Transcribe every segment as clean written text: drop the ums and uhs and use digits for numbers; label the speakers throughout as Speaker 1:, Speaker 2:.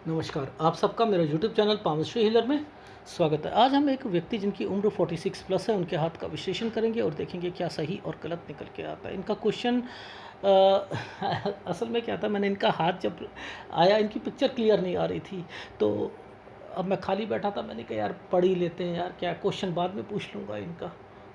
Speaker 1: नमस्कार, आप सबका मेरे यूट्यूब चैनल पामश्री हीलर में स्वागत है। आज हम एक व्यक्ति जिनकी उम्र 46 प्लस है उनके हाथ का विश्लेषण करेंगे और देखेंगे क्या सही और गलत निकल के आता है। इनका क्वेश्चन असल में क्या था, मैंने इनका हाथ जब आया इनकी पिक्चर क्लियर नहीं आ रही थी, तो अब मैं खाली बैठा था, मैंने कहा यार पढ़ ही लेते हैं यार, क्या क्वेश्चन बाद में पूछ लूँगा इनका।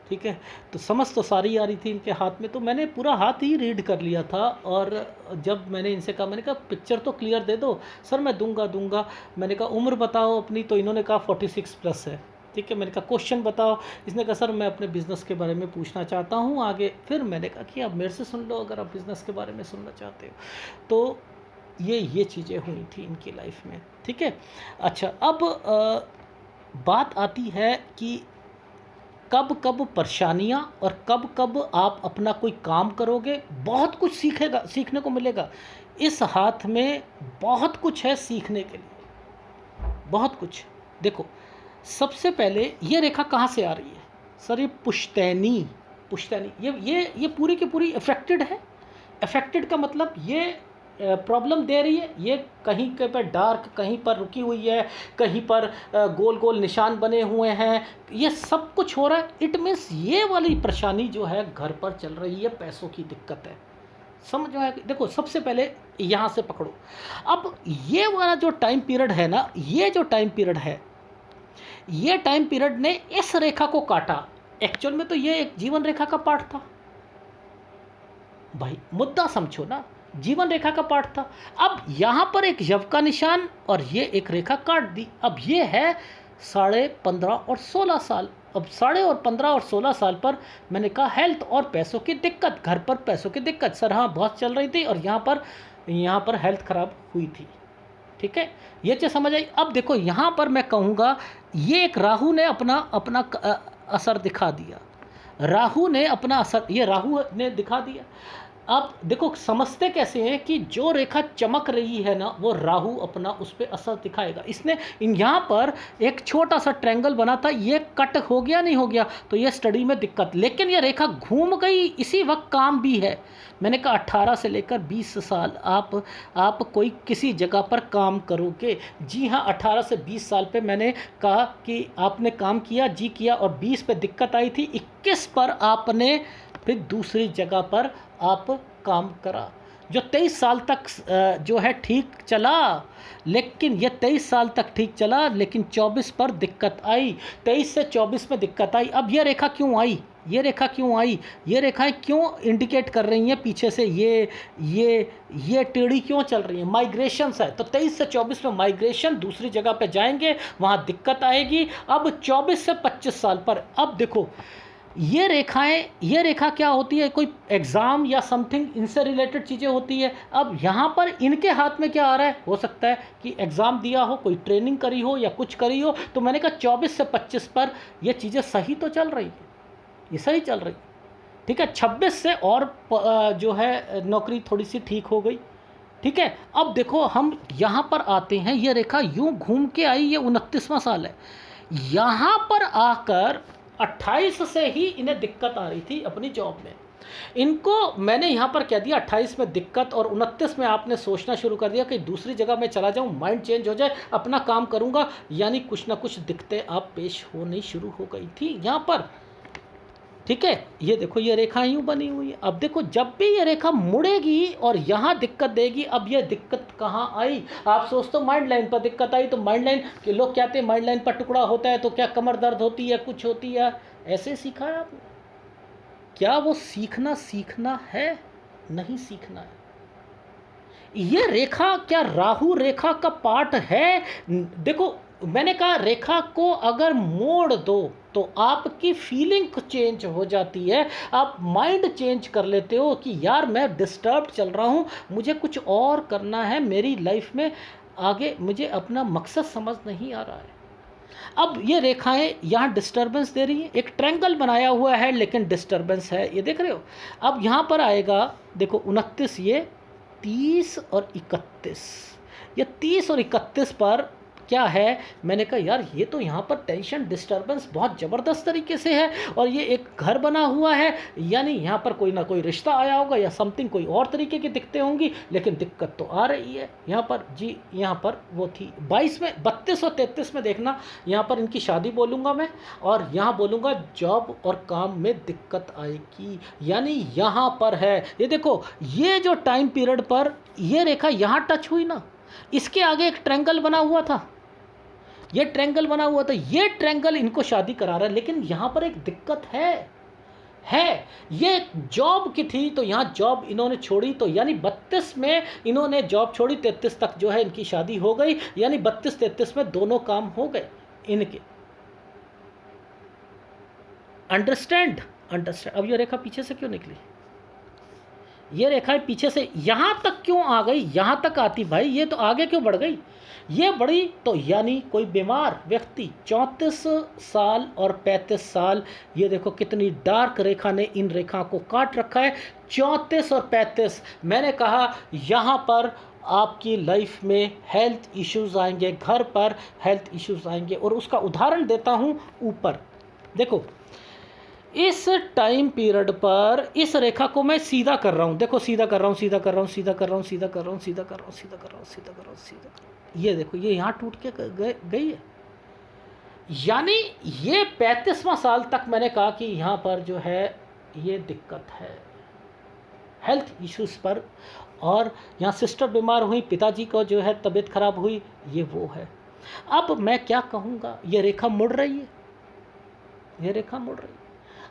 Speaker 1: ठीक है, तो समझ तो सारी आ रही थी इनके हाथ में, तो मैंने पूरा हाथ ही रीड कर लिया था। और जब मैंने इनसे कहा, मैंने कहा पिक्चर तो क्लियर दे दो। सर मैं दूंगा। मैंने कहा उम्र बताओ अपनी, तो इन्होंने कहा 46 प्लस है। ठीक है, मैंने कहा क्वेश्चन बताओ। इसने कहा सर मैं अपने बिज़नेस के बारे में पूछना चाहता हूँ आगे। फिर मैंने कहा कि आप मेरे से सुन लो अगर आप बिज़नेस के बारे में सुनना चाहते हो। तो ये चीज़ें हुई थी इनकी लाइफ में। ठीक है, अच्छा अब बात आती है कि कब कब परेशानियाँ और कब कब आप अपना कोई काम करोगे, बहुत कुछ सीखने को मिलेगा। इस हाथ में बहुत कुछ है सीखने के लिए, बहुत कुछ। देखो, सबसे पहले ये रेखा कहाँ से आ रही है? सर ये पुश्तैनी, ये पूरी की पूरी अफेक्टेड है। अफेक्टेड का मतलब ये प्रॉब्लम दे रही है। ये कहीं के पर डार्क, कहीं पर रुकी हुई है, कहीं पर गोल गोल निशान बने हुए हैं, ये सब कुछ हो रहा है। इट मीन्स ये वाली परेशानी जो है घर पर चल रही है, पैसों की दिक्कत है। समझ में आया? देखो सबसे पहले यहाँ से पकड़ो। अब ये वाला जो टाइम पीरियड है ना, ये जो टाइम पीरियड है, ये टाइम पीरियड ने इस रेखा को काटा। एक्चुअल में तो ये एक जीवन रेखा का पार्ट था भाई, मुद्दा समझो ना, जीवन रेखा का पार्ट था। अब यहाँ पर एक यव का निशान और ये एक रेखा काट दी। अब ये है 15.5 और 16 साल। अब 15.5 और 16 साल पर मैंने कहा हेल्थ और पैसों की दिक्कत, घर पर पैसों की दिक्कत। सर हाँ बहुत चल रही थी और यहाँ पर हेल्थ खराब हुई थी। ठीक है, ये चीज़ समझ आई। अब देखो यहाँ पर मैं कहूँगा ये एक राहु ने अपना अपना असर दिखा दिया। राहु ने अपना असर, ये राहु ने दिखा दिया। अब देखो समझते कैसे हैं कि जो रेखा चमक रही है ना, वो राहु अपना उस पर असर दिखाएगा। इसने यहाँ पर एक छोटा सा ट्रायंगल बना था, ये कट हो गया नहीं हो गया, तो ये स्टडी में दिक्कत। लेकिन ये रेखा घूम गई, इसी वक्त काम भी है। मैंने कहा 18 से लेकर 20 साल आप कोई किसी जगह पर काम करोगे। जी हाँ, 18 से 20 साल पे मैंने कहा कि आपने काम किया, जी किया, और 20 पे दिक्कत आई थी, 21 पर आपने फिर दूसरी जगह पर आप काम करा। जो 23 साल तक जो है ठीक चला, लेकिन ये 23 साल तक ठीक चला, लेकिन 24 पर दिक्कत आई। 23 से 24 में दिक्कत आई। अब ये रेखा क्यों आई? ये रेखा क्यों आई? ये रेखाएं क्यों इंडिकेट कर रही हैं पीछे से? ये टेढ़ी क्यों चल रही है? माइग्रेशंस है। तो 23 से 24 में माइग्रेशन, दूसरी जगह पे जाएंगे, वहाँ दिक्कत आएगी। अब 24 से 25 साल पर, अब देखो ये रेखाएं, ये रेखा क्या होती है? कोई एग्ज़ाम या समथिंग, इनसे रिलेटेड चीज़ें होती है। अब यहाँ पर इनके हाथ में क्या आ रहा है? हो सकता है कि एग्ज़ाम दिया हो, कोई ट्रेनिंग करी हो या कुछ करी हो। तो मैंने कहा 24 से 25 पर ये चीज़ें सही तो चल रही है, ये सही चल रही है। ठीक है, 26 से और जो है नौकरी थोड़ी सी ठीक हो गई। ठीक है, अब देखो हम यहाँ पर आते हैं। ये रेखा यूँ घूम के आई, ये 29वां साल है। यहाँ पर आकर 28 से ही इन्हें दिक्कत आ रही थी अपनी जॉब में। इनको मैंने यहाँ पर कह दिया 28 में दिक्कत, और 29 में आपने सोचना शुरू कर दिया कि दूसरी जगह मैं चला जाऊँ, माइंड चेंज हो जाए, अपना काम करूँगा। यानी कुछ ना कुछ दिक्कतें आप पेश होनी शुरू हो गई थी यहाँ पर। ठीक है, ये देखो ये रेखा यूँ बनी हुई है। अब देखो जब भी ये रेखा मुड़ेगी और यहाँ दिक्कत देगी। अब ये दिक्कत कहाँ आई? आप सोचते हो माइंड लाइन पर दिक्कत आई, तो माइंड लाइन के लोग कहते हैं माइंड लाइन पर टुकड़ा होता है तो क्या कमर दर्द होती है, कुछ होती है, ऐसे सीखा है आपने? क्या वो सीखना है? नहीं सीखना है। ये रेखा क्या राहु रेखा का पार्ट है? देखो मैंने कहा रेखा को अगर मोड़ दो तो आपकी फीलिंग चेंज हो जाती है। आप माइंड चेंज कर लेते हो कि यार मैं डिस्टर्ब चल रहा हूँ, मुझे कुछ और करना है मेरी लाइफ में, आगे मुझे अपना मकसद समझ नहीं आ रहा है। अब ये रेखाएं यहाँ डिस्टर्बेंस दे रही हैं। एक ट्रायंगल बनाया हुआ है लेकिन डिस्टर्बेंस है, ये देख रहे हो। अब यहाँ पर आएगा, देखो 29, ये 30 और 31, ये 30 और 31 पर क्या है, मैंने कहा यार ये तो यहाँ पर टेंशन डिस्टर्बेंस बहुत ज़बरदस्त तरीके से है, और ये एक घर बना हुआ है, यानी यहाँ पर कोई ना कोई रिश्ता आया होगा या समथिंग, कोई और तरीके की दिक्कतें होंगी, लेकिन दिक्कत तो आ रही है यहाँ पर जी। यहाँ पर वो थी 22 में, 32 और 33 में देखना, यहाँ पर इनकी शादी बोलूँगा मैं, और यहाँ बोलूँगा जॉब और काम में दिक्कत आएगी, यानी यहाँ पर है। ये देखो ये जो टाइम पीरियड पर ये रेखा यहाँ टच हुई ना, इसके आगे एक ट्रायंगल बना हुआ था, ये ट्रायंगल बना हुआ था, ये ट्रायंगल इनको शादी करा रहा है, लेकिन यहाँ पर एक दिक्कत है। ये जॉब की थी तो यहाँ जॉब इन्होंने छोड़ी, तो यानी 32 में इन्होंने जॉब छोड़ी, 33 तक जो है इनकी शादी हो गई, यानी 32-33 में दोनों काम हो गए इनके। अंडरस्टैंड। अब ये रेखा पीछे से क्यों निकली, ये रेखा पीछे से यहाँ तक क्यों आ गई, यहाँ तक आती भाई, ये तो आगे क्यों बढ़ गई, ये बड़ी, तो यानी कोई बीमार व्यक्ति 34 साल और 35 साल, ये देखो कितनी डार्क रेखा ने इन रेखा को काट रखा है, 34 और 35। मैंने कहा यहाँ पर आपकी लाइफ में हेल्थ इश्यूज आएंगे, घर पर हेल्थ इश्यूज आएंगे, और उसका उदाहरण देता हूँ ऊपर देखो। इस टाइम पीरियड पर इस रेखा को मैं सीधा कर रहा हूँ, देखो सीधा कर रहा हूँ, सीधा कर रहा हूँ, सीधा कर रहा हूँ, सीधा कर रहा हूँ, सीधा कर रहा हूँ, सीधा कर रहा हूँ, सीधा कर रहा हूँ, सीधा कर रहा हूँ, ये देखो ये यहाँ टूट के गई है, यानी ये 35वां साल तक मैंने कहा कि यहाँ पर जो है ये दिक्कत है हेल्थ इश्यूज पर, और यहाँ सिस्टर बीमार हुई, पिताजी को जो है तबीयत खराब हुई, ये वो है। अब मैं क्या कहूँगा, ये रेखा मुड़ रही है, ये रेखा मुड़ रही है।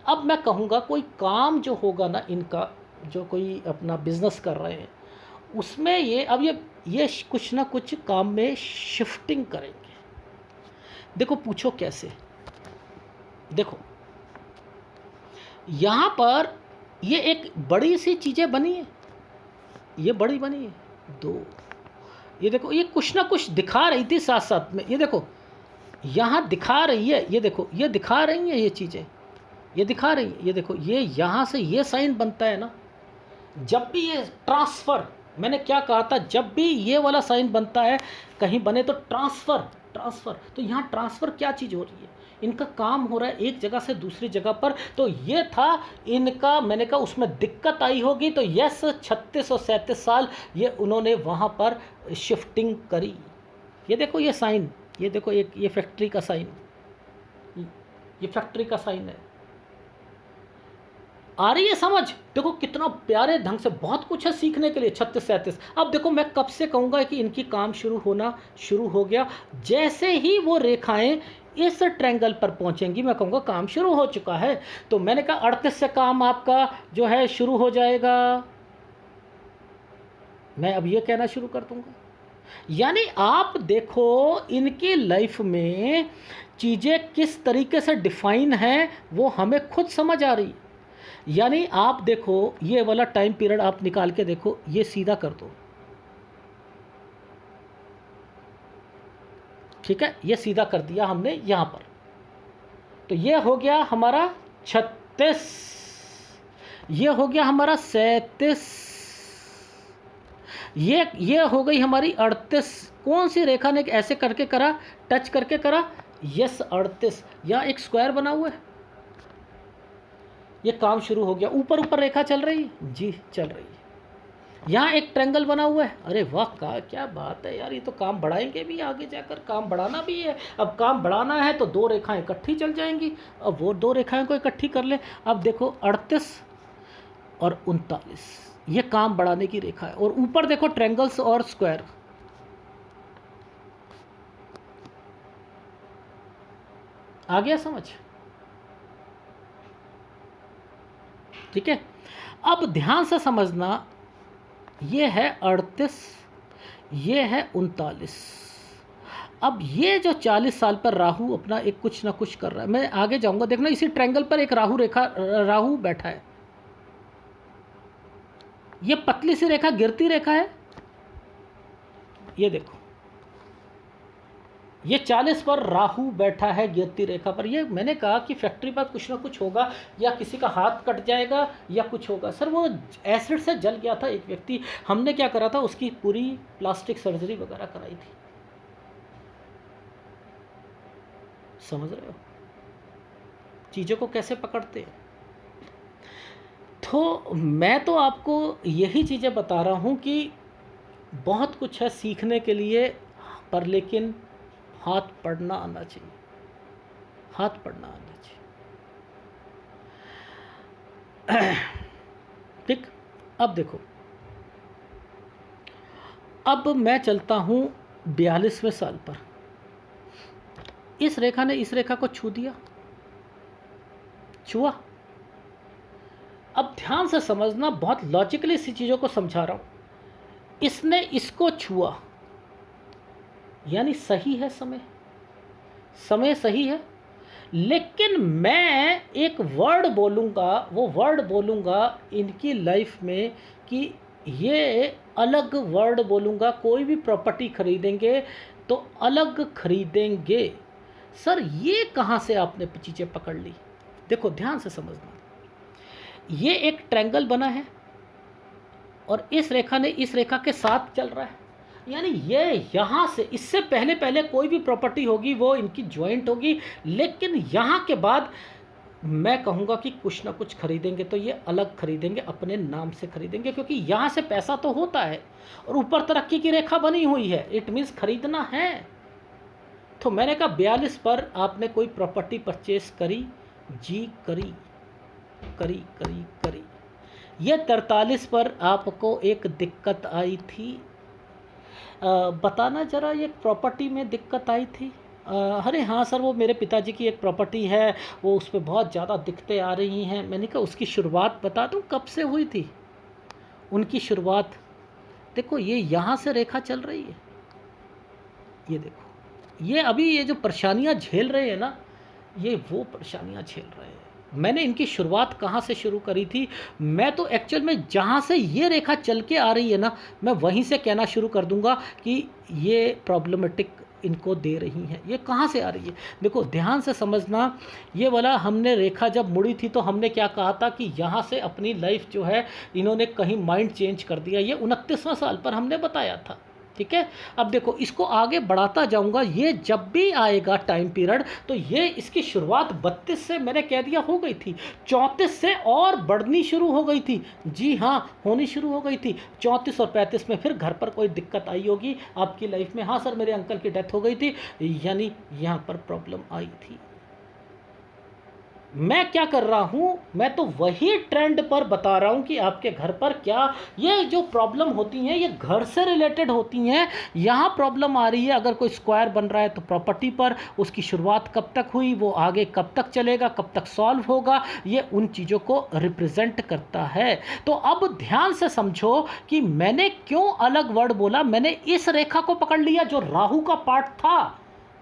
Speaker 1: अब मैं कहूँगा कोई काम जो होगा ना इनका, जो कोई अपना बिजनेस कर रहे हैं उसमें ये अब ये कुछ ना कुछ काम में शिफ्टिंग करेंगे। देखो पूछो कैसे, देखो यहाँ पर ये एक बड़ी सी चीज़ें बनी है, ये बड़ी बनी है दो, ये देखो ये कुछ ना कुछ दिखा रही थी साथ साथ में, ये देखो यहाँ दिखा रही है, ये देखो ये दिखा रही है, ये चीज़ें ये दिखा रही है, ये देखो ये यहाँ से ये साइन बनता है ना, जब भी ये ट्रांसफ़र, मैंने क्या कहा था, जब भी ये वाला साइन बनता है कहीं बने तो ट्रांसफ़र, तो यहाँ ट्रांसफ़र क्या चीज़ हो रही है, इनका काम हो रहा है एक जगह से दूसरी जगह पर, तो ये था इनका, मैंने कहा उसमें दिक्कत आई होगी, तो यस 36 और 37 साल ये उन्होंने वहाँ पर शिफ्टिंग करी। ये देखो ये साइन, ये देखो एक ये फैक्ट्री का साइन, ये फैक्ट्री का साइन है, आ रही है समझ, देखो कितना प्यारे ढंग से, बहुत कुछ है सीखने के लिए। 36-37, अब देखो मैं कब से कहूँगा कि इनकी काम शुरू हो गया, जैसे ही वो रेखाएं इस ट्रायंगल पर पहुँचेंगी मैं कहूँगा काम शुरू हो चुका है, तो मैंने कहा 38 से काम आपका जो है शुरू हो जाएगा, मैं अब ये कहना शुरू कर दूँगा। यानी आप देखो इनकी लाइफ में चीज़ें किस तरीके से डिफाइन हैं वो हमें खुद समझ आ रही है। यानी आप देखो ये वाला टाइम पीरियड आप निकाल के देखो, ये सीधा कर दो, ठीक है, ये सीधा कर दिया हमने यहाँ पर, तो ये हो गया हमारा 36, ये हो गया हमारा 37, ये हो गई हमारी 38। कौन सी रेखा ने ऐसे करके करा, टच करके करा, यस 38, यहाँ एक स्क्वायर बना हुआ है, ये काम शुरू हो गया। ऊपर ऊपर रेखा चल रही है जी, चल रही है, यहाँ एक ट्रायंगल बना हुआ है, अरे वाह क्या बात है यार, ये तो काम बढ़ाएंगे भी, आगे जाकर काम बढ़ाना भी है। अब काम बढ़ाना है तो दो रेखाएं इकट्ठी चल जाएंगी, अब वो दो रेखाएं को इकट्ठी कर ले। अब देखो 38 और 39, ये काम बढ़ाने की रेखा है, और ऊपर देखो ट्रायंगल्स और स्क्वायर, आ गया समझ, ठीक है। अब ध्यान से समझना, ये है 38, ये है 39। अब ये जो 40 साल पर राहु अपना एक कुछ ना कुछ कर रहा है, मैं आगे जाऊंगा, देखना इसी ट्रायंगल पर एक राहु बैठा है, ये पतली सी रेखा गिरती रेखा है, ये देखो ये 40 पर राहु बैठा है गिरती रेखा पर। ये मैंने कहा कि फैक्ट्री पर कुछ ना कुछ होगा, या किसी का हाथ कट जाएगा या कुछ होगा। सर वो एसिड से जल गया था एक व्यक्ति, हमने क्या करा था, उसकी पूरी प्लास्टिक सर्जरी वगैरह कराई थी, समझ रहे हो चीज़ों को कैसे पकड़ते हैं? तो मैं तो आपको यही चीज़ें बता रहा हूँ कि बहुत कुछ है सीखने के लिए, पर लेकिन हाथ पढ़ना आना चाहिए, हाथ पढ़ना आना चाहिए। ठीक। अब देखो, अब मैं चलता हूँ 42वें साल पर। इस रेखा ने इस रेखा को छू दिया, छुआ। अब ध्यान से समझना, बहुत लॉजिकली इसी चीज़ों को समझा रहा हूँ। इसने इसको छुआ, यानी सही है समय, समय सही है। लेकिन मैं एक वर्ड बोलूँगा, वो वर्ड बोलूँगा इनकी लाइफ में कि ये अलग वर्ड बोलूँगा, कोई भी प्रॉपर्टी खरीदेंगे तो अलग खरीदेंगे। सर ये कहाँ से आपने चीज़ें पकड़ ली? देखो ध्यान से समझना, ये एक ट्रायंगल बना है और इस रेखा ने इस रेखा के साथ चल रहा है, यानी ये यहाँ से, इससे पहले पहले कोई भी प्रॉपर्टी होगी वो इनकी ज्वाइंट होगी, लेकिन यहाँ के बाद मैं कहूँगा कि कुछ ना कुछ खरीदेंगे तो ये अलग खरीदेंगे, अपने नाम से खरीदेंगे, क्योंकि यहाँ से पैसा तो होता है और ऊपर तरक्की की रेखा बनी हुई है, इट मीन्स खरीदना है। तो मैंने कहा 42 पर आपने कोई प्रॉपर्टी परचेस करी जी, करी करी करी करी। ये 43 पर आपको एक दिक्कत आई थी, बताना ज़रा, ये प्रॉपर्टी में दिक्कत आई थी? अरे हाँ सर, वो मेरे पिताजी की एक प्रॉपर्टी है, वो उस पर बहुत ज़्यादा दिक्कतें आ रही हैं। मैंने कहा उसकी शुरुआत बता दूँ कब से हुई थी उनकी शुरुआत? देखो ये यहाँ से रेखा चल रही है, ये देखो, ये अभी ये जो परेशानियाँ झेल रहे हैं ना, ये वो परेशानियाँ झेल रहे हैं। मैंने इनकी शुरुआत कहाँ से शुरू करी थी? मैं तो एक्चुअल में जहाँ से ये रेखा चल के आ रही है ना, मैं वहीं से कहना शुरू कर दूंगा कि ये प्रॉब्लमेटिक इनको दे रही हैं। ये कहाँ से आ रही है? देखो ध्यान से समझना, ये वाला हमने रेखा जब मुड़ी थी तो हमने क्या कहा था कि यहाँ से अपनी लाइफ जो है इन्होंने कहीं माइंड चेंज कर दिया। ये 29वां साल पर हमने बताया था, ठीक है। अब देखो इसको आगे बढ़ाता जाऊंगा, ये जब भी आएगा टाइम पीरियड तो ये इसकी शुरुआत 32 से मैंने कह दिया हो गई थी, 34 से और बढ़नी शुरू हो गई थी। जी हाँ, होनी शुरू हो गई थी। 34 और 35 में फिर घर पर कोई दिक्कत आई होगी आपकी लाइफ में। हाँ सर, मेरे अंकल की डेथ हो गई थी, यानी यहाँ पर प्रॉब्लम आई थी। मैं क्या कर रहा हूं, मैं तो वही ट्रेंड पर बता रहा हूं कि आपके घर पर क्या ये जो प्रॉब्लम होती हैं ये घर से रिलेटेड होती हैं। यहां प्रॉब्लम आ रही है, अगर कोई स्क्वायर बन रहा है तो प्रॉपर्टी पर, उसकी शुरुआत कब तक हुई, वो आगे कब तक चलेगा, कब तक सॉल्व होगा, ये उन चीज़ों को रिप्रेजेंट करता है। तो अब ध्यान से समझो कि मैंने क्यों अलग वर्ड बोला। मैंने इस रेखा को पकड़ लिया जो राहु का पार्ट था,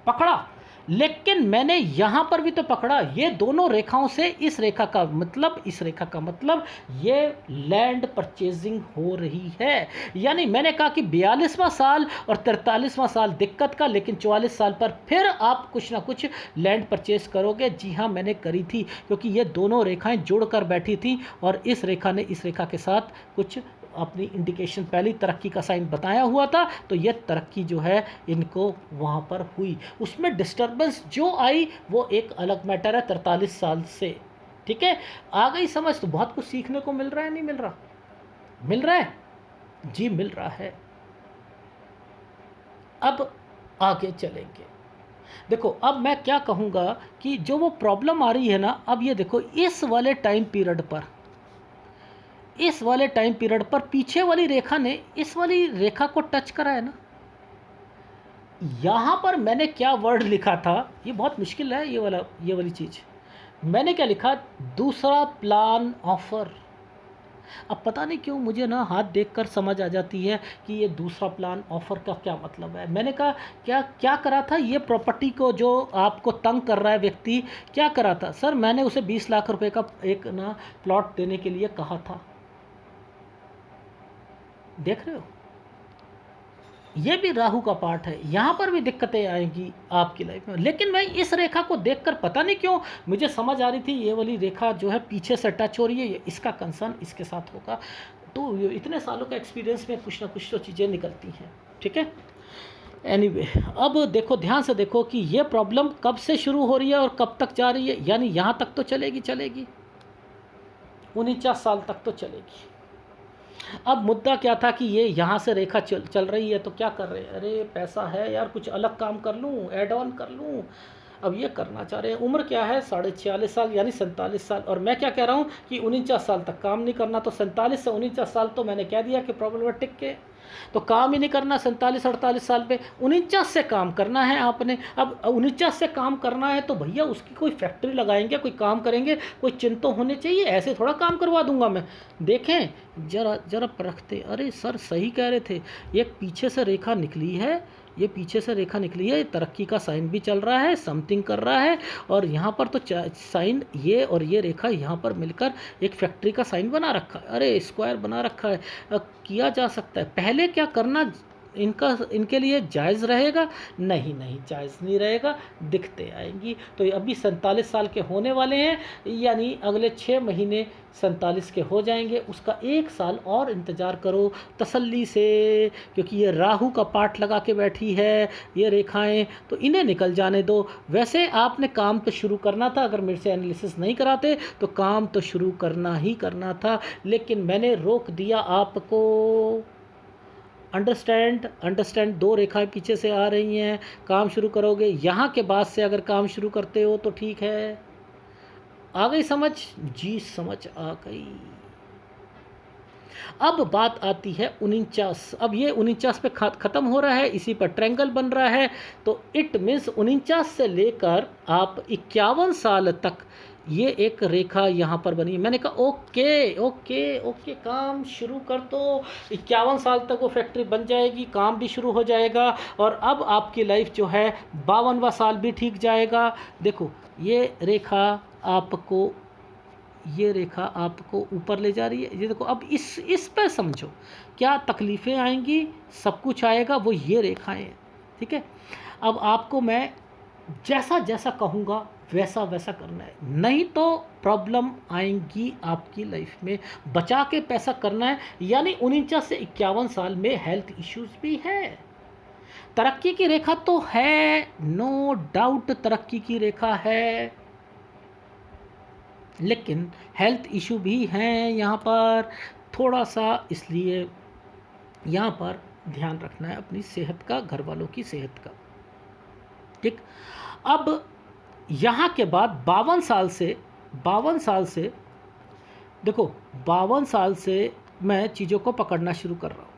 Speaker 1: पकड़ा, लेकिन मैंने यहां पर भी तो पकड़ा। ये दोनों रेखाओं से इस रेखा का मतलब, इस रेखा का मतलब ये लैंड परचेजिंग हो रही है। यानी मैंने कहा कि 42वां साल और 43वां साल दिक्कत का, लेकिन 44 साल पर फिर आप कुछ ना कुछ लैंड परचेज करोगे। जी हाँ, मैंने करी थी, क्योंकि ये दोनों रेखाएं जुड़कर बैठी थी और इस रेखा ने इस रेखा के साथ कुछ अपनी इंडिकेशन, पहली तरक्की का साइन बताया हुआ था, तो ये तरक्की जो है इनको वहाँ पर हुई। उसमें डिस्टर्बेंस जो आई वो एक अलग मैटर है 43 साल से, ठीक है। आ गई समझ? तो बहुत कुछ सीखने को मिल रहा है, नहीं मिल रहा? मिल रहा है जी, मिल रहा है। अब आगे चलेंगे। देखो अब मैं क्या कहूँगा कि जो वो प्रॉब्लम आ रही है ना, अब ये देखो इस वाले टाइम पीरियड पर, इस वाले टाइम पीरियड पर पीछे वाली रेखा ने इस वाली रेखा को टच करा है ना। यहाँ पर मैंने क्या वर्ड लिखा था, ये बहुत मुश्किल है, ये वाली चीज़ मैंने क्या लिखा, दूसरा प्लान ऑफर। अब पता नहीं क्यों मुझे ना हाथ देखकर समझ आ जाती है कि ये दूसरा प्लान ऑफर का क्या मतलब है। मैंने कहा क्या क्या करा था, ये प्रॉपर्टी को जो आपको तंग कर रहा है व्यक्ति, क्या करा था? सर मैंने उसे 20 लाख रुपए का एक ना प्लॉट देने के लिए कहा था। देख रहे हो, ये भी राहु का पार्ट है, यहाँ पर भी दिक्कतें आएंगी आपकी लाइफ में। लेकिन मैं इस रेखा को देखकर पता नहीं क्यों मुझे समझ आ रही थी ये वाली रेखा जो है पीछे से टच हो रही है, ये इसका कंसर्न इसके साथ होगा। तो इतने सालों का एक्सपीरियंस में कुछ ना कुछ तो चीज़ें निकलती हैं, ठीक है। एनीवे अब देखो, ध्यान से देखो कि ये प्रॉब्लम कब से शुरू हो रही है और कब तक जा रही है। यानी यहाँ तक तो चलेगी चलेगी, 49 साल तक तो चलेगी। अब मुद्दा क्या था कि ये यहाँ से रेखा चल रही है तो क्या कर रहे हैं, अरे पैसा है यार, कुछ अलग काम कर लूँ, ऐड ऑन कर लूँ। अब ये करना चाह रहे हैं। उम्र क्या है, 46.5 साल यानी 47 साल। और मैं क्या कह रहा हूँ कि 49 साल तक काम नहीं करना। तो 47 से 49 साल तो मैंने कह दिया कि प्रॉब्लमेटिक के, तो काम ही नहीं करना 47-48 साल पे। 49 से काम करना है आपने। अब 49 से काम करना है तो भैया उसकी कोई फैक्ट्री लगाएंगे, कोई काम करेंगे, कोई चिन्ह तो होने चाहिए। ऐसे थोड़ा काम करवा दूंगा मैं। देखें जरा जरा परखते, अरे सर सही कह रहे थे, ये पीछे से रेखा निकली है, ये पीछे से रेखा निकली है, तरक्की का साइन भी चल रहा है, समथिंग कर रहा है। और यहाँ पर तो साइन, ये और ये रेखा यहाँ पर मिलकर एक फैक्ट्री का साइन बना रखा है, अरे स्क्वायर बना रखा है। किया जा सकता है। पहले क्या करना इनके लिए जायज़ रहेगा? नहीं नहीं, जायज़ नहीं रहेगा, दिखते आएंगी। तो अभी 47 साल के होने वाले हैं, यानी अगले 6 महीने 47 के हो जाएंगे। उसका 1 साल और इंतज़ार करो तसल्ली से, क्योंकि ये राहु का पाठ लगा के बैठी है ये रेखाएं, तो इन्हें निकल जाने दो। वैसे आपने काम तो शुरू करना था, अगर मेरे से एनालिसिस नहीं कराते तो काम तो शुरू करना ही करना था, लेकिन मैंने रोक दिया आपको। अंडरस्टैंड 2 रेखाएं पीछे से आ रही हैं, काम शुरू करोगे। यहाँ के बाद से अगर काम शुरू करते हो तो ठीक है। आ गई समझ? जी समझ आ गई। अब बात आती है 49। अब ये 49 पे ख़त्म हो रहा है, इसी पर ट्रायंगल बन रहा है। तो इट मीन्स 49 से लेकर आप 51 साल तक ये एक रेखा यहाँ पर बनी। मैंने कहा ओके ओके ओके, काम शुरू कर दो। 51 साल तक वो फैक्ट्री बन जाएगी, काम भी शुरू हो जाएगा। और अब आपकी लाइफ जो है 52वां साल भी ठीक जाएगा। देखो ये रेखा आपको, ये रेखा आपको ऊपर ले जा रही है। ये देखो, अब इस पर समझो क्या तकलीफ़ें आएंगी, सब कुछ आएगा, वो ये रेखाएं हैं। ठीक है, अब आपको मैं जैसा जैसा कहूँगा वैसा वैसा करना है, नहीं तो प्रॉब्लम आएंगी आपकी लाइफ में। बचा के पैसा करना है। यानी 49 से 51 साल में हेल्थ इश्यूज भी है। तरक्की की रेखा तो है, नो डाउट तरक्की की रेखा है, लेकिन हेल्थ इशू भी हैं यहाँ पर थोड़ा सा। इसलिए यहाँ पर ध्यान रखना है अपनी सेहत का, घर वालों की सेहत का। ठीक, अब यहाँ के बाद 52 साल से देखो, 52 साल से मैं चीज़ों को पकड़ना शुरू कर रहा हूँ।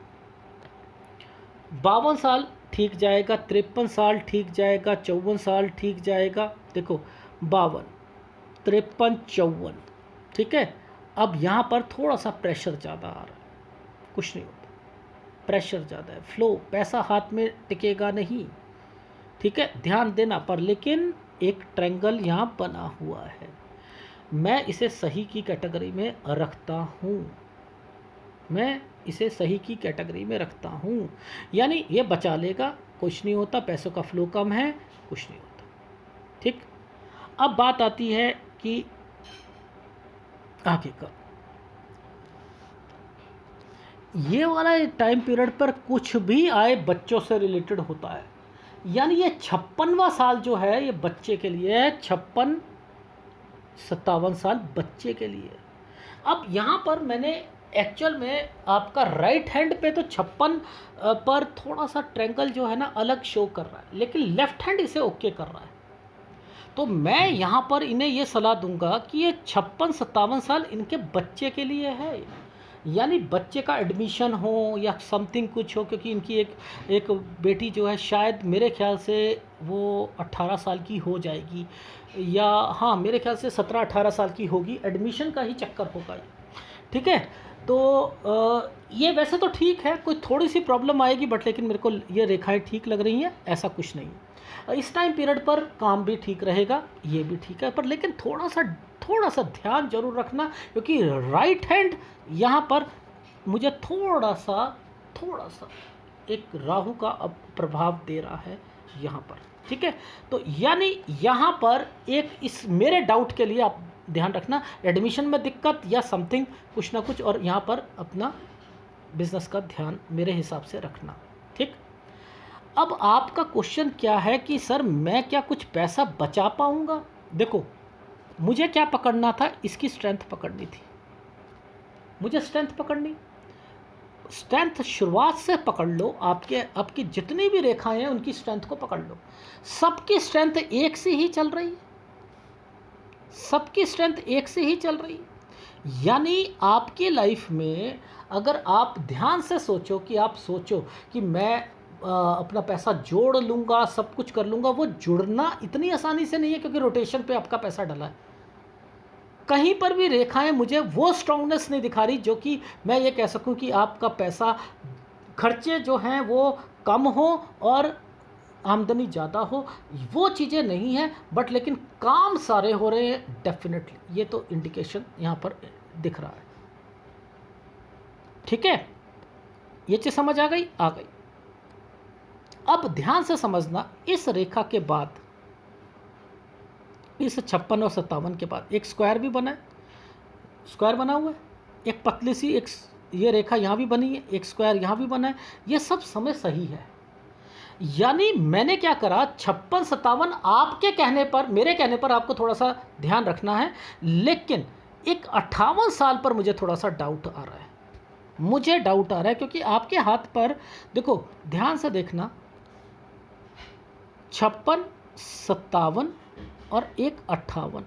Speaker 1: 52 साल ठीक जाएगा, 53 साल ठीक जाएगा, 54 साल ठीक जाएगा। देखो 52, 53, 54, ठीक है। अब यहाँ पर थोड़ा सा प्रेशर ज़्यादा आ रहा है, कुछ नहीं होता, प्रेशर ज़्यादा है, फ्लो, पैसा हाथ में टिकेगा नहीं। ठीक है, ध्यान देना पर। लेकिन एक ट्रायंगल यहाँ बना हुआ है, मैं इसे सही की कैटेगरी में रखता हूँ, मैं इसे सही की कैटेगरी में रखता हूँ। यानी ये बचा लेगा, कुछ नहीं होता, पैसों का फ्लो कम है, कुछ नहीं होता। ठीक, अब बात आती है कि आगे का ये वाला टाइम पीरियड पर कुछ भी आए बच्चों से रिलेटेड होता है। यानी ये 56वां साल जो है ये बच्चे के लिए है, 56-57 साल बच्चे के लिए। अब यहाँ पर मैंने एक्चुअल में आपका राइट हैंड पे तो 56 पर थोड़ा सा ट्रायंगल जो है ना अलग शो कर रहा है, लेकिन लेफ्ट हैंड इसे ओके कर रहा है। तो मैं यहाँ पर इन्हें ये सलाह दूंगा कि ये 56-57 साल इनके बच्चे के लिए है। यानी बच्चे का एडमिशन हो या समथिंग कुछ हो, क्योंकि इनकी एक बेटी जो है शायद मेरे ख्याल से वो 18 साल की हो जाएगी, या हाँ मेरे ख्याल से 17-18 साल की होगी। एडमिशन का ही चक्कर होगा ये। ठीक है, तो ये वैसे तो ठीक है, कोई थोड़ी सी प्रॉब्लम आएगी बट लेकिन मेरे को ये रेखाएं ठीक लग रही हैं, ऐसा कुछ नहीं है। इस टाइम पीरियड पर काम भी ठीक रहेगा, ये भी ठीक है, पर लेकिन थोड़ा सा ध्यान जरूर रखना, क्योंकि राइट हैंड यहाँ पर मुझे थोड़ा सा एक राहु का अब प्रभाव दे रहा है यहाँ पर। ठीक है, तो यानी यहाँ पर एक इस मेरे डाउट के लिए आप ध्यान रखना, एडमिशन में दिक्कत या समथिंग कुछ ना कुछ, और यहाँ पर अपना बिजनेस का ध्यान मेरे हिसाब से रखना। ठीक, अब आपका क्वेश्चन क्या है कि सर मैं क्या कुछ पैसा बचा पाऊंगा? देखो, मुझे क्या पकड़ना था, इसकी स्ट्रेंथ पकड़नी थी, मुझे स्ट्रेंथ पकड़नी। स्ट्रेंथ शुरुआत से पकड़ लो, आपकी जितनी भी रेखाएं हैं उनकी स्ट्रेंथ को पकड़ लो। सबकी स्ट्रेंथ एक से ही चल रही है, सबकी स्ट्रेंथ एक से ही चल रही है। यानी आपकी लाइफ में अगर आप ध्यान से सोचो कि मैं अपना पैसा जोड़ लूँगा, सब कुछ कर लूँगा, वो जुड़ना इतनी आसानी से नहीं है, क्योंकि रोटेशन पे आपका पैसा डला है। कहीं पर भी रेखाएं मुझे वो स्ट्रांगनेस नहीं दिखा रही जो कि मैं ये कह सकूं कि आपका पैसा, खर्चे जो हैं वो कम हो और आमदनी ज़्यादा हो, वो चीज़ें नहीं हैं। बट लेकिन काम सारे हो रहे हैं डेफिनेटली, ये तो इंडिकेशन यहाँ पर दिख रहा है। ठीक है, ये चीज़ समझ आ गई? आ गई। अब ध्यान से समझना, इस रेखा के बाद, इस 56 और 57 के बाद एक स्क्वायर भी बना है, स्क्वायर बना हुआ है, एक पतली सी एक ये रेखा यहाँ भी बनी है, एक स्क्वायर यहाँ भी बना है। ये सब समय सही है। यानी मैंने क्या करा, 56 57 आपके कहने पर, मेरे कहने पर आपको थोड़ा सा ध्यान रखना है, लेकिन एक 58 साल पर मुझे थोड़ा सा डाउट आ रहा है, मुझे डाउट आ रहा है, क्योंकि आपके हाथ पर देखो, ध्यान से देखना, 56 57 और एक 58,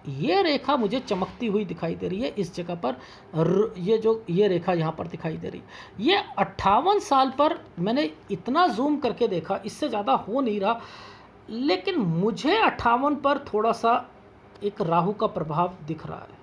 Speaker 1: ये रेखा मुझे चमकती हुई दिखाई दे रही है इस जगह पर। ये रेखा यहाँ पर दिखाई दे रही है। ये 58 साल पर मैंने इतना जूम करके देखा, इससे ज़्यादा हो नहीं रहा, लेकिन मुझे 58 पर थोड़ा सा एक राहु का प्रभाव दिख रहा है,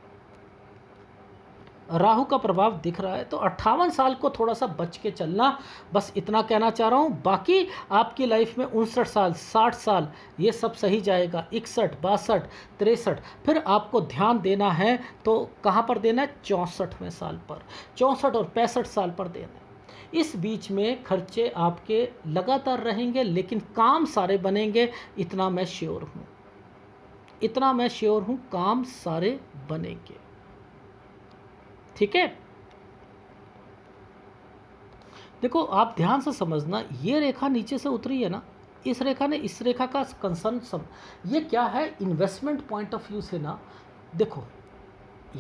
Speaker 1: राहु का प्रभाव दिख रहा है। तो 58 साल को थोड़ा सा बच के चलना, बस इतना कहना चाह रहा हूँ। बाकी आपकी लाइफ में 59 साल 60 साल ये सब सही जाएगा, 61 62 63, फिर आपको ध्यान देना है तो कहाँ पर देना है, 64वें साल पर, 64 और 65 साल पर देना है। इस बीच में खर्चे आपके लगातार रहेंगे, लेकिन काम सारे बनेंगे, इतना मैं श्योर हूँ, इतना मैं श्योर हूँ, काम सारे बनेंगे। ठीक है, देखो आप ध्यान से समझना, ये रेखा नीचे से उतरी है ना, इस रेखा ने इस रेखा का कंसर्न सब, ये क्या है, इन्वेस्टमेंट पॉइंट ऑफ व्यू से ना, देखो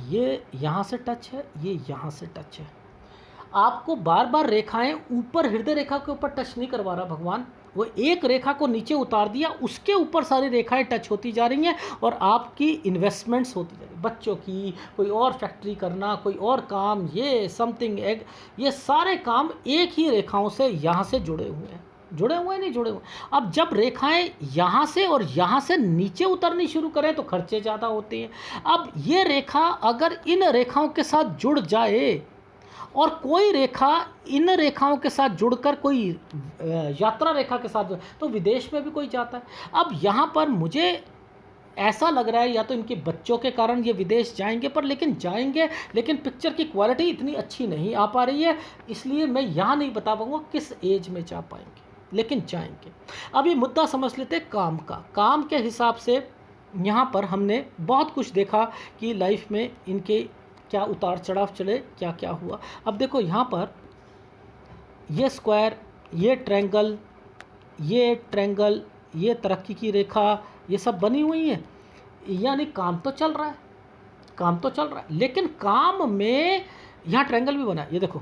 Speaker 1: ये यहाँ से टच है, ये यहाँ से टच है। आपको बार बार रेखाएं ऊपर, हृदय रेखा के ऊपर टच नहीं करवा रहा भगवान, वो एक रेखा को नीचे उतार दिया, उसके ऊपर सारी रेखाएं टच होती जा रही हैं, और आपकी इन्वेस्टमेंट्स होती जा रही, बच्चों की, कोई और फैक्ट्री करना, कोई और काम, ये समथिंग एग, ये सारे काम एक ही रेखाओं से यहाँ से जुड़े हुए हैं, जुड़े हुए नहीं जुड़े हुए। अब जब रेखाएं यहाँ से और यहाँ से नीचे उतरनी शुरू करें तो खर्चे ज़्यादा होते हैं। अब ये रेखा अगर इन रेखाओं के साथ जुड़ जाए, और कोई रेखा इन रेखाओं के साथ जुड़कर कोई यात्रा रेखा के साथ, तो विदेश में भी कोई जाता है। अब यहाँ पर मुझे ऐसा लग रहा है, या तो इनके बच्चों के कारण ये विदेश जाएंगे, पर लेकिन जाएंगे, लेकिन पिक्चर की क्वालिटी इतनी अच्छी नहीं आ पा रही है, इसलिए मैं यहाँ नहीं बता पाऊँगा किस एज में जा पाएंगे, लेकिन जाएंगे। अब ये मुद्दा समझ लेते काम का। काम के हिसाब से यहाँ पर हमने बहुत कुछ देखा कि लाइफ में इनके क्या उतार चढ़ाव चले, क्या क्या हुआ। अब देखो यहाँ पर ये स्क्वायर, ये ट्रायंगल, ये तरक्की की रेखा, ये सब बनी हुई हैं, यानी काम तो चल रहा है, काम तो चल रहा है। लेकिन काम में यहाँ ट्रायंगल भी बना है, ये देखो,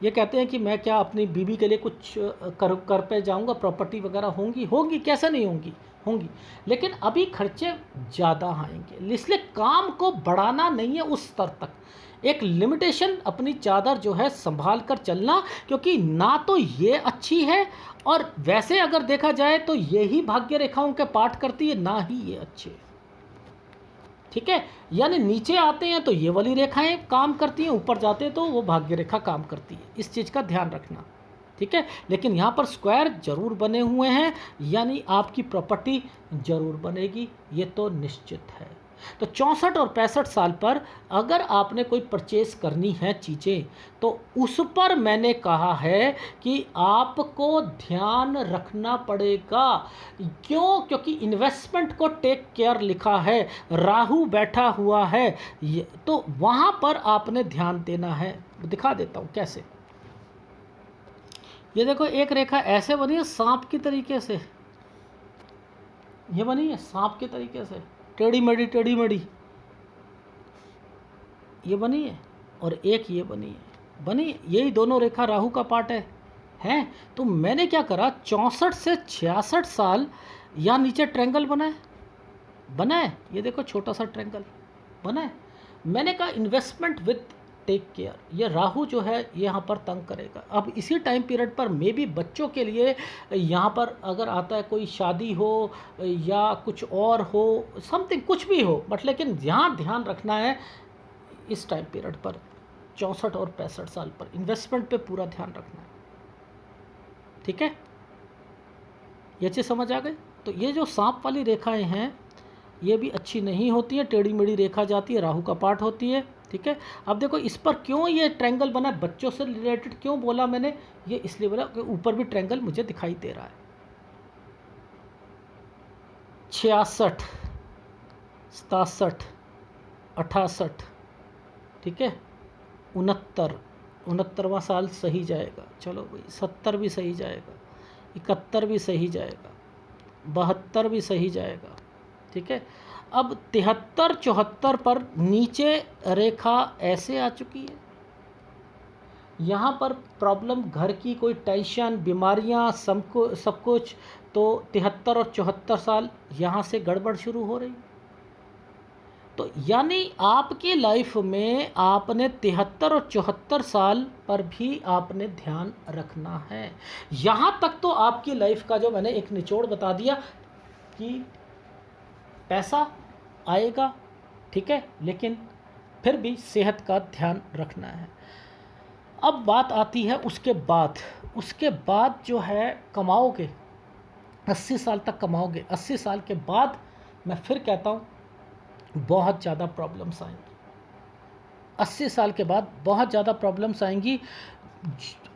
Speaker 1: ये कहते हैं कि मैं क्या अपनी बीवी के लिए कुछ कर पे जाऊँगा, प्रॉपर्टी वगैरह होंगी, कैसे नहीं होंगी, लेकिन अभी खर्चे ज़्यादा आएंगे, इसलिए काम को बढ़ाना नहीं है उस स्तर तक, एक लिमिटेशन अपनी चादर जो है संभाल कर चलना, क्योंकि ना तो ये अच्छी है, और वैसे अगर देखा जाए तो ये ही भाग्य रेखाओं के पाठ करती है, ना ही ये अच्छे है। ठीक है, यानी नीचे आते हैं तो ये वाली रेखाएं काम करती हैं, ऊपर जाते हैं तो वो भाग्य रेखा काम करती है, इस चीज़ का ध्यान रखना। ठीक है, लेकिन यहाँ पर स्क्वायर जरूर बने हुए हैं, यानी आपकी प्रॉपर्टी जरूर बनेगी, ये तो निश्चित है। तो 64 और 65 साल पर अगर आपने कोई परचेस करनी है चीज़ें, तो उस पर मैंने कहा है कि आपको ध्यान रखना पड़ेगा। क्यों? क्योंकि इन्वेस्टमेंट को टेक केयर लिखा है, राहु बैठा हुआ है, तो वहाँ पर आपने ध्यान देना है। दिखा देता हूँ कैसे। ये देखो एक रेखा ऐसे बनी है सांप की तरीके से, ये बनी है सांप के तरीके से, टेढ़ी मेढ़ी ये बनी है, और एक ये बनी है, यही दोनों रेखा राहु का पार्ट है हैं। तो मैंने क्या करा, 64 से 66 साल यहाँ नीचे ट्रायंगल बना है, ये देखो छोटा सा ट्रायंगल बना है। मैंने कहा इन्वेस्टमेंट विथ टेक केयर, ये राहु जो है ये यहाँ पर तंग करेगा। अब इसी टाइम पीरियड पर मे भी बच्चों के लिए यहाँ पर अगर आता है कोई शादी हो या कुछ और हो, समथिंग कुछ भी हो, बट लेकिन यहाँ ध्यान रखना है इस टाइम पीरियड पर 64 और 65 साल पर इन्वेस्टमेंट पे पूरा ध्यान रखना है। ठीक है, ये चीज़ समझ आ गई। तो ये जो सांप वाली रेखाएं हैं ये भी अच्छी नहीं होती है, टेढ़ी मेढ़ी रेखा जाती है, राहु का पार्ट होती है। ठीक है, अब देखो इस पर क्यों ये ट्रायंगल बना, बच्चों से रिलेटेड क्यों बोला मैंने, ये इसलिए बोला कि ऊपर भी ट्रायंगल मुझे दिखाई दे रहा है। 66, 67, 68, ठीक है, 69वां साल सही जाएगा, चलो भाई 70 भी सही जाएगा, 71 भी सही जाएगा, 72 भी सही जाएगा। ठीक है, अब 73, 74 पर नीचे रेखा ऐसे आ चुकी है, यहाँ पर प्रॉब्लम घर की कोई टेंशन बीमारियाँ सब कुछ, तो 73 और 74 साल यहाँ से गड़बड़ शुरू हो रही। तो यानी आपकी लाइफ में आपने 73 और 74 साल पर भी आपने ध्यान रखना है। यहाँ तक तो आपकी लाइफ का जो मैंने एक निचोड़ बता दिया कि पैसा आएगा, ठीक है, लेकिन फिर भी सेहत का ध्यान रखना है। अब बात आती है उसके बाद जो है कमाओगे, 80 साल तक कमाओगे, 80 साल के बाद मैं फिर कहता हूँ बहुत ज़्यादा प्रॉब्लम्स आएंगी। 80 साल के बाद बहुत ज़्यादा प्रॉब्लम्स आएंगी।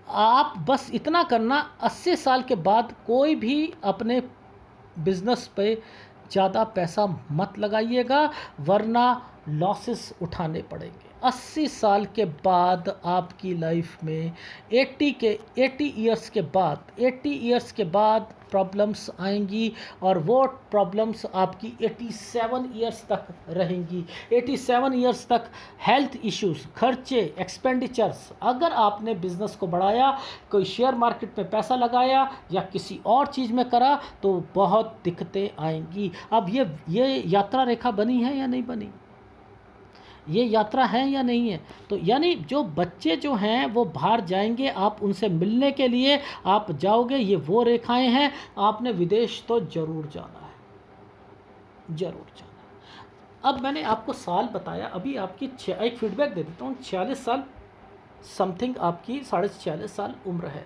Speaker 1: आप बस इतना करना, 80 साल के बाद कोई भी अपने बिजनेस पे ज़्यादा पैसा मत लगाइएगा, वरना लॉसेस उठाने पड़ेंगे। 80 साल के बाद आपकी लाइफ में 80 इयर्स के बाद प्रॉब्लम्स आएंगी, और वो प्रॉब्लम्स आपकी 87 इयर्स तक रहेंगी। 87 इयर्स तक हेल्थ इश्यूज, खर्चे, एक्सपेंडिचर्स, अगर आपने बिजनेस को बढ़ाया, कोई शेयर मार्केट में पैसा लगाया या किसी और चीज़ में करा, तो बहुत दिक्कतें आएंगी। अब ये यात्रा रेखा बनी है या नहीं बनी, ये यात्रा है या नहीं है। तो यानी जो बच्चे जो हैं वो बाहर जाएंगे, आप उनसे मिलने के लिए आप जाओगे, ये वो रेखाएं हैं। आपने विदेश तो ज़रूर जाना है, ज़रूर जाना है। अब मैंने आपको साल बताया, अभी आपकी एक फीडबैक दे देता हूँ। 46 साल समथिंग आपकी 46.5 साल उम्र है।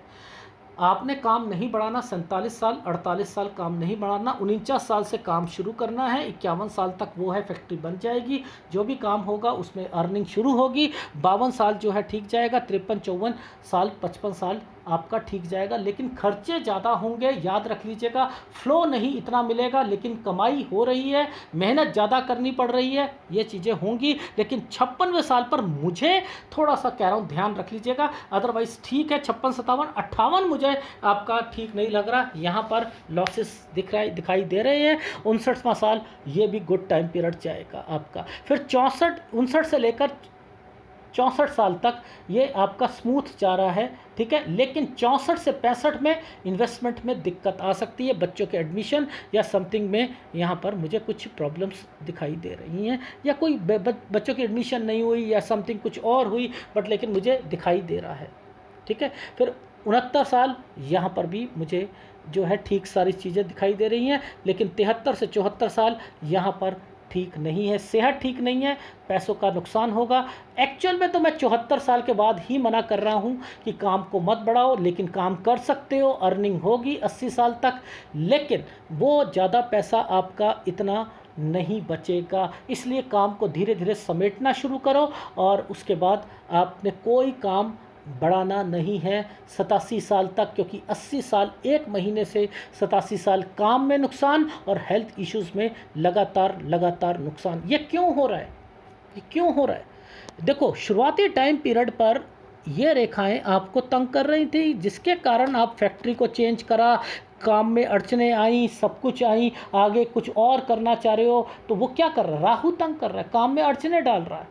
Speaker 1: आपने काम नहीं बढ़ाना, 47 साल, 48 साल काम नहीं बढ़ाना, 49 साल से काम शुरू करना है, 51 साल तक वो है फैक्ट्री बन जाएगी, जो भी काम होगा उसमें अर्निंग शुरू होगी। 52 साल जो है ठीक जाएगा, 53, 54 साल, 55 साल आपका ठीक जाएगा। लेकिन खर्चे ज़्यादा होंगे, याद रख लीजिएगा। फ्लो नहीं इतना मिलेगा, लेकिन कमाई हो रही है, मेहनत ज़्यादा करनी पड़ रही है, ये चीज़ें होंगी। लेकिन 56वें साल पर मुझे थोड़ा सा कह रहा हूँ ध्यान रख लीजिएगा, अदरवाइज़ ठीक है। 56, 57, 58 मुझे आपका ठीक नहीं लग रहा, यहाँ पर लॉसेस दिखाई दे रहे हैं। 59वां साल ये भी गुड टाइम पीरियड जाएगा आपका। फिर 59 से लेकर 64 साल तक ये आपका स्मूथ जा रहा है, ठीक है। लेकिन 64 से 65 में इन्वेस्टमेंट में दिक्कत आ सकती है, बच्चों के एडमिशन या समथिंग में यहाँ पर मुझे कुछ प्रॉब्लम्स दिखाई दे रही हैं, या कोई बच्चों की एडमिशन नहीं हुई या समथिंग कुछ और हुई, बट लेकिन मुझे दिखाई दे रहा है, ठीक है। फिर 69 साल यहाँ पर भी मुझे जो है ठीक सारी चीज़ें दिखाई दे रही हैं। लेकिन 73 से 74 साल यहाँ पर ठीक नहीं है, सेहत ठीक नहीं है, पैसों का नुकसान होगा। एक्चुअल में तो मैं 74 साल के बाद ही मना कर रहा हूँ कि काम को मत बढ़ाओ, लेकिन काम कर सकते हो, अर्निंग होगी 80 साल तक, लेकिन वो ज़्यादा पैसा आपका इतना नहीं बचेगा। इसलिए काम को धीरे धीरे समेटना शुरू करो, और उसके बाद आपने कोई काम बढ़ाना नहीं है 87 साल तक, क्योंकि 80 साल एक महीने से 87 साल काम में नुकसान और हेल्थ इश्यूज़ में लगातार नुकसान। ये क्यों हो रहा है, ये क्यों हो रहा है? देखो, शुरुआती टाइम पीरियड पर ये रेखाएं आपको तंग कर रही थी, जिसके कारण आप फैक्ट्री को चेंज करा, काम में अड़चने आई, सब कुछ आई, आगे कुछ और करना चाह रहे हो, तो वो क्या कर रहा है, राहु तंग कर रहा है, काम में अड़चने डाल रहा है।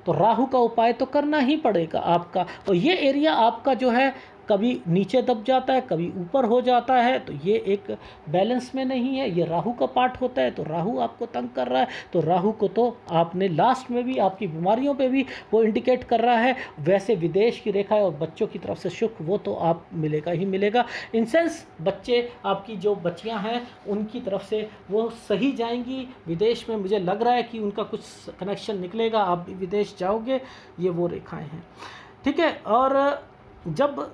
Speaker 1: तो राहु का उपाय तो करना ही पड़ेगा आपका। और ये एरिया आपका जो है कभी नीचे दब जाता है, कभी ऊपर हो जाता है, तो ये एक बैलेंस में नहीं है, ये राहु का पार्ट होता है। तो राहु आपको तंग कर रहा है, तो राहु को तो आपने लास्ट में भी आपकी बीमारियों पे भी वो इंडिकेट कर रहा है। वैसे विदेश की रेखा है और बच्चों की तरफ से सुख, वो तो आप मिलेगा ही मिलेगा। इन सेंस बच्चे, आपकी जो बच्चियां हैं उनकी तरफ से वो सही जाएंगी विदेश में, मुझे लग रहा है कि उनका कुछ कनेक्शन निकलेगा, आप भी विदेश जाओगे, ये वो रेखाएं हैं। ठीक है। और जब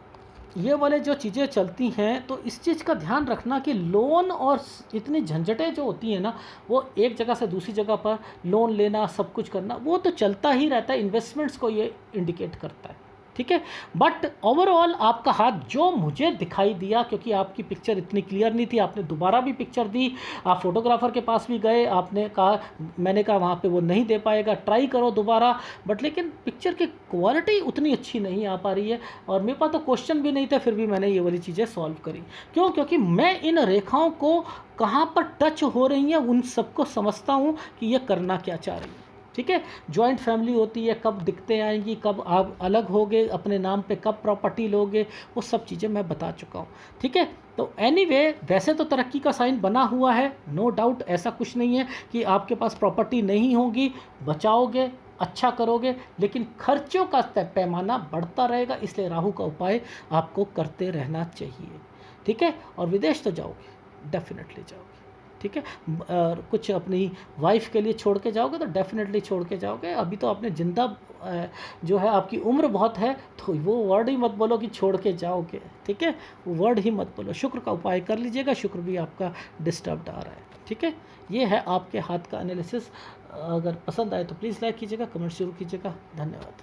Speaker 1: ये वाले जो चीज़ें चलती हैं तो इस चीज़ का ध्यान रखना कि लोन और इतनी झंझटें जो होती हैं ना, वो एक जगह से दूसरी जगह पर लोन लेना, सब कुछ करना, वो तो चलता ही रहता है, इन्वेस्टमेंट्स को ये इंडिकेट करता है। ठीक है। बट ओवरऑल आपका हाथ जो मुझे दिखाई दिया, क्योंकि आपकी पिक्चर इतनी क्लियर नहीं थी, आपने दोबारा भी पिक्चर दी, आप फोटोग्राफर के पास भी गए, आपने कहा, मैंने कहा वहाँ पे वो नहीं दे पाएगा, ट्राई करो दोबारा, बट लेकिन पिक्चर की क्वालिटी उतनी अच्छी नहीं आ पा रही है। और मेरे पास तो क्वेश्चन भी नहीं थे, फिर भी मैंने ये वाली चीज़ें सॉल्व करी। क्यों? क्योंकि मैं इन रेखाओं को कहाँ पर टच हो रही हैं उन सबको समझता हूँ कि ये करना क्या चाह रही है। ठीक है। जॉइंट फैमिली होती है, कब दिक्कतें आएंगी, कब आप अलग होगे, अपने नाम पे कब प्रॉपर्टी लोगे, वो सब चीज़ें मैं बता चुका हूँ। ठीक है। तो एनीवे, वैसे तो तरक्की का साइन बना हुआ है, नो डाउट, ऐसा कुछ नहीं है कि आपके पास प्रॉपर्टी नहीं होगी, बचाओगे, अच्छा करोगे, लेकिन खर्चों का पैमाना बढ़ता रहेगा, इसलिए राहु का उपाय आपको करते रहना चाहिए। ठीक है। और विदेश तो जाओगे, डेफिनेटली जाओगे। ठीक है। कुछ अपनी वाइफ के लिए छोड़ के जाओगे तो डेफिनेटली छोड़ के जाओगे। अभी तो आपने जिंदा जो है, आपकी उम्र बहुत है, तो वो वर्ड ही मत बोलो कि छोड़ के जाओगे। ठीक है। वो वर्ड ही मत बोलो। शुक्र का उपाय कर लीजिएगा, शुक्र भी आपका डिस्टर्ब्ड आ रहा है। ठीक है। ये है आपके हाथ का एनालिसिस। अगर पसंद आए तो प्लीज़ लाइक कीजिएगा, कमेंट जरूर कीजिएगा। धन्यवाद।